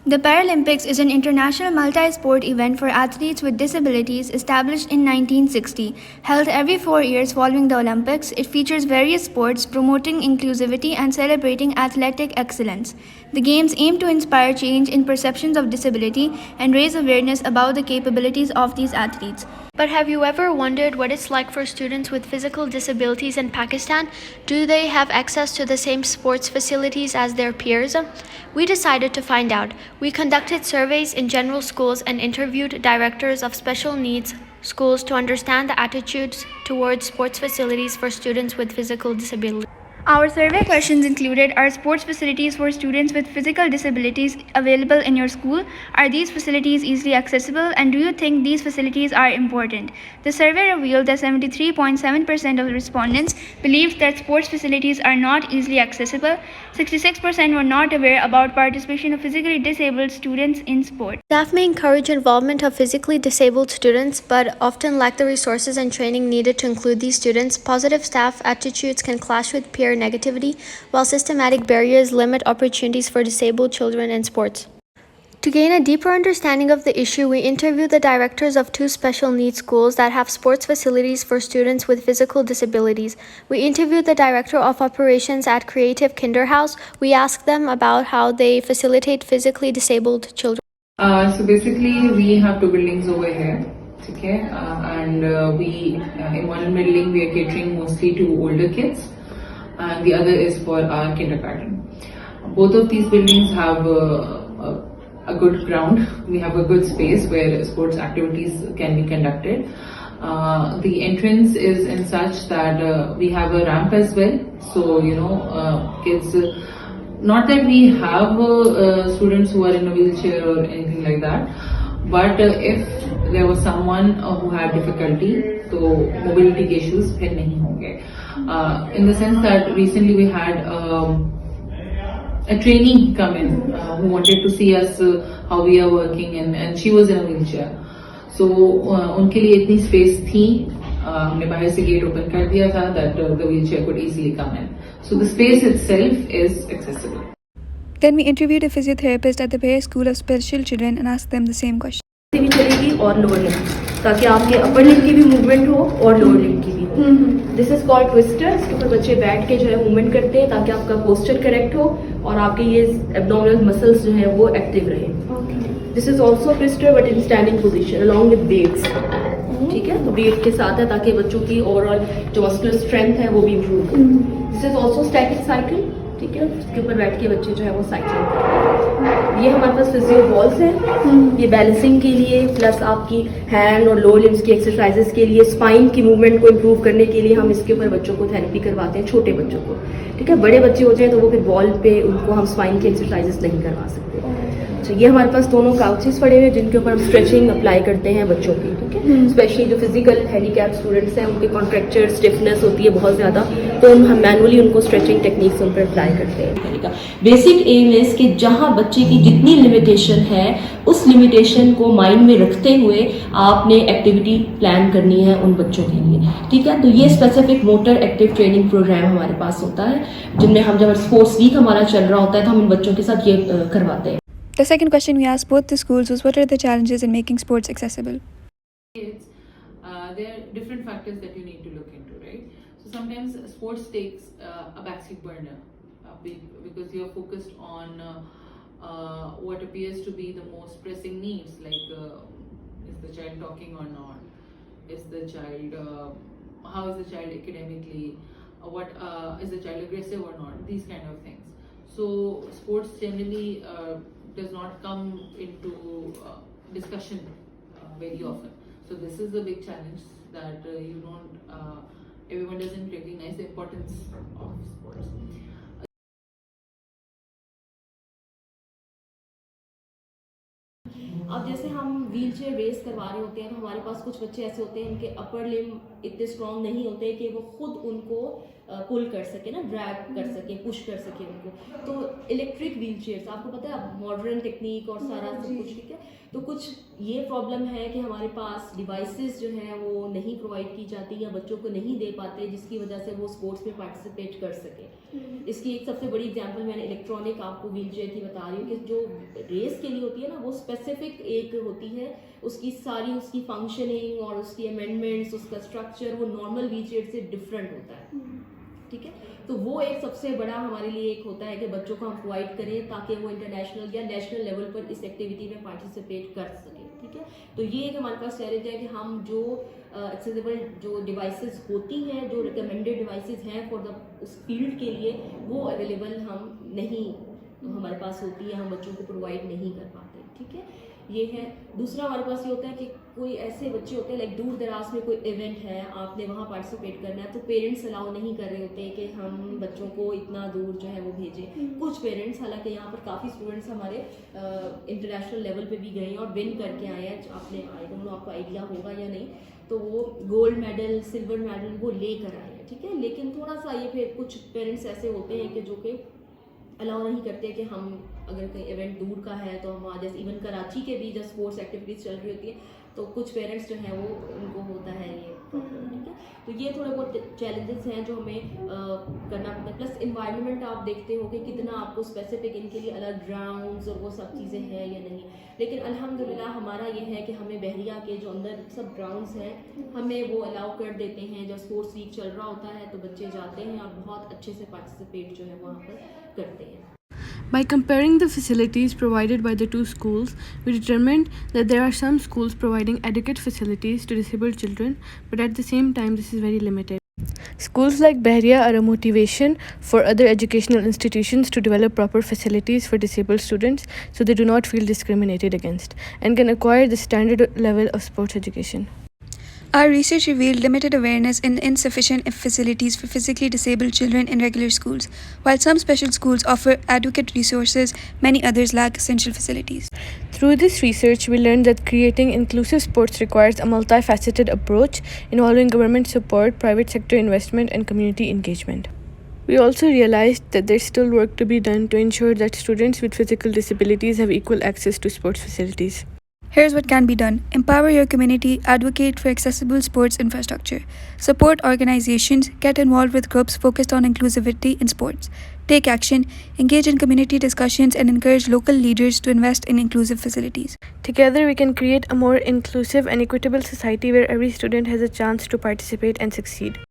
The Paralympics is an international multi-sport event for athletes with disabilities established in 1960. Held every 4 years following the Olympics, it features various sports promoting inclusivity and celebrating athletic excellence. The Games aim to inspire change in perceptions of disability and raise awareness about the capabilities of these athletes. But have you ever wondered what it's like for students with physical disabilities in Pakistan? Do they have access to the same sports facilities as their peers? We decided to find out. We conducted surveys in general schools and interviewed directors of special needs schools to understand the attitudes towards sports facilities for students with physical disabilities. Our survey questions included: are sports facilities for students with physical disabilities available in your school? Are these facilities easily accessible? And do you think these facilities are important? The survey revealed that 73.7% of respondents believed that sports facilities are not easily accessible. 66% were not aware about participation of physically disabled students in sport. Staff may encourage involvement of physically disabled students, but often lack the resources and training needed to include these students. Positive staff attitudes can clash with peer negativity, while systematic barriers limit opportunities for disabled children in sports. To gain a deeper understanding of the issue, we interviewed the directors of 2 special needs schools that have sports facilities for students with physical disabilities. We interviewed the director of operations at Creative Kinderhouse. We asked them about how they facilitate physically disabled children. So basically, we have 2 buildings over here, okay, and we in one building we are catering mostly to older kids, and the other is for our kindergarten. Both of these buildings have a good ground. We have a good space where sports activities can be conducted. The entrance is in such that we have a ramp as well, so kids. Not that we have students who are in a wheelchair or anything like that, but if there was someone who had difficulty, so mobility issues फिर नहीं होंगे. In the sense that recently we had a trainee come in who wanted to see us how we are working, and she was in a wheelchair. So उनके लिए इतनी space थी, हमने बाहर से gate open कर दिया था that the wheelchair could easily come in. So the space itself is accessible. Then we interviewed a physiotherapist at the Bayer School of Special Children and asked them the same question. भी चलेगी और lower limb, ताकि आपके upper limb की भी movement हो और lower limb की भी हो. This is called twister. इसके ऊपर बच्चे बैठ के जो है मूवमेंट करते हैं ताकि आपका पोस्चर करेक्ट हो और आपके ये एब्डोमिनल मसल्स जो है वो एक्टिव रहे. This is also twister but in standing position along with weights. ठीक है, तो वेट के साथ है ताकि बच्चों की ओवरऑल जो मस्कुलर स्ट्रेंथ है वो भी इम्प्रूव हो. This is also static cycle. ठीक है, इसके ऊपर बैठ के बच्चे जो है वो साइकिलिंग करते हैं. ये हमारे पास फिजियो बॉल्स हैं, ये बैलेंसिंग के लिए, प्लस आपकी हैंड और लोअर लिम्स की एक्सरसाइजेस के लिए, स्पाइन की मूवमेंट को इम्प्रूव करने के लिए हम इसके ऊपर बच्चों को थेरेपी करवाते हैं, छोटे बच्चों को. ठीक है, बड़े बच्चे हो जाए तो वो फिर बॉल पे उनको हम स्पाइन की एक्सरसाइजेस नहीं करवा सकते. तो ये हमारे पास दोनों काउचेस पड़े हुए हैं जिनके ऊपर हम स्ट्रेचिंग अप्लाई करते हैं बच्चों की. ठीक है, स्पेशली जो फिजिकल हैंडीकैप स्टूडेंट्स हैं उनके कॉन्ट्रैक्चर स्टिफनेस होती है बहुत ज़्यादा, तो हम मैनुअली उनको स्ट्रेचिंग टेक्निक्स उन पर अप्लाई करते हैं. बेसिक एम इज कि जहाँ बच्चे की जितनी लिमिटेशन है उस लिमिटेशन को माइंड में रखते हुए आपने एक्टिविटी प्लान करनी है उन बच्चों के लिए. ठीक है, तो ये specific motor active training program हमारे पास होता है जिनमें हम जब स्पोर्ट्स वीक हमारा चल रहा होता है तो हम इन बच्चों के साथ ये करवाते हैं. The second question we asked both the schools was, what are the challenges in making sports accessible? Kids, there are different factors that you need to look into, right? So sometimes sports takes a backseat burner because you're focused on what appears to be the most pressing needs, like is the child talking or not? Is the child how is the child academically? What is the child aggressive or not? These kind of things. So sports generally does not come into discussion very often. So this is a big challenge that everyone doesn't recognize the importance of sports. अब जैसे हम wheel chair race करवा रहे होते हैं तो हमारे पास कुछ बच्चे ऐसे होते हैं इनके अपर लिम्ब इतने स्ट्रांग नहीं होते कि वो खुद उनको पुल कर सके ना, ड्रैग कर सके, पुश कर सके उनको। तो इलेक्ट्रिक व्हील चेयर्स, आपको पता है मॉडर्न टेक्निक और सारा सब कुछ, ठीक है। तो कुछ ये प्रॉब्लम है कि हमारे पास डिवाइसेस जो हैं वो नहीं प्रोवाइड की जाती या बच्चों को नहीं दे पाते, जिसकी वजह से वो स्पोर्ट्स में पार्टिसिपेट कर सके। इसकी एक सबसे बड़ी एग्जांपल मैंने इलेक्ट्रॉनिक आपको व्हील चेयर की बता रही हूँ कि जो रेस के लिए होती है ना, वो स्पेसिफिक एक होती है, उसकी सारी उसकी फंक्शनिंग और उसकी अमेंडमेंट्स, उसका स्ट्रक्चर वो नॉर्मल व्हील चेयर से डिफरेंट होता है, ठीक है। तो वो एक सबसे बड़ा हमारे लिए एक होता है कि बच्चों को हम प्रोवाइड करें ताकि वो इंटरनेशनल या नेशनल लेवल पर इस एक्टिविटी में पार्टिसिपेट कर सकें, ठीक है। तो ये एक हमारे पास चैलेंज है कि हम जो एक्सेसिबल जो डिवाइसेस होती हैं, जो रिकमेंडेड डिवाइसेस हैं फॉर द उस फील्ड के लिए, वो अवेलेबल हम नहीं हमारे पास होती है, हम बच्चों को प्रोवाइड नहीं कर पाते, ठीक है। ये है। दूसरा हमारे पास ये होता है कि कोई ऐसे बच्चे होते हैं लाइक दूर दराज में कोई इवेंट है, आपने वहाँ पार्टिसिपेट करना है, तो पेरेंट्स अलाउ नहीं कर रहे होते कि हम बच्चों को इतना दूर जो है वो भेजें। कुछ पेरेंट्स, हालांकि यहाँ पर काफ़ी स्टूडेंट्स हमारे इंटरनेशनल लेवल पे भी गए हैं और विन करके आए हैं, आपने आई डोंट नो आपको आइडिया होगा या नहीं, तो वो गोल्ड मेडल, सिल्वर मेडल वो लेकर आए हैं, ठीक है। लेकिन थोड़ा सा ये फिर कुछ पेरेंट्स ऐसे होते हैं कि जो कि अलाउ नहीं करते कि हम अगर कहीं इवेंट दूर का है तो हम वहाँ, जैसे इवन कराची के भी जब स्पोर्ट्स एक्टिविटीज़ चल रही होती है, तो कुछ पेरेंट्स जो हैं वो उनको होता है ये प्रॉब्लम, ठीक है। तो ये थोड़े बहुत चैलेंजेस हैं जो हमें करना पड़ता है। प्लस इन्वायरमेंट आप देखते हो कि कितना आपको स्पेसिफिक इनके लिए अलग ग्राउंड्स और वो सब चीज़ें हैं या नहीं, लेकिन अल्हम्दुलिल्लाह हमारा ये है कि हमें बहरिया के जो अंदर सब ग्राउंड्स हैं हमें वो अलाउ कर देते हैं। जब स्पोर्ट्स वीक चल रहा होता है तो बच्चे जाते हैं और बहुत अच्छे से पार्टिसिपेट जो है वहाँ पर करते हैं। By comparing the facilities provided by the two schools, we determined that there are some schools providing adequate facilities to disabled children, but at the same time this is very limited. Schools like Bahria are a motivation for other educational institutions to develop proper facilities for disabled students so they do not feel discriminated against and can acquire the standard level of sports education. Our research revealed limited awareness and insufficient facilities for physically disabled children in regular schools. While some special schools offer adequate resources, many others lack essential facilities. Through this research, we learned that creating inclusive sports requires a multifaceted approach involving government support, private sector investment, and community engagement. We also realized that there's still work to be done to ensure that students with physical disabilities have equal access to sports facilities. Here's what can be done. Empower your community, advocate for accessible sports infrastructure, support organizations, get involved with groups focused on inclusivity in sports, take action, engage in community discussions, and encourage local leaders to invest in inclusive facilities. Together, we can create a more inclusive and equitable society where every student has a chance to participate and succeed.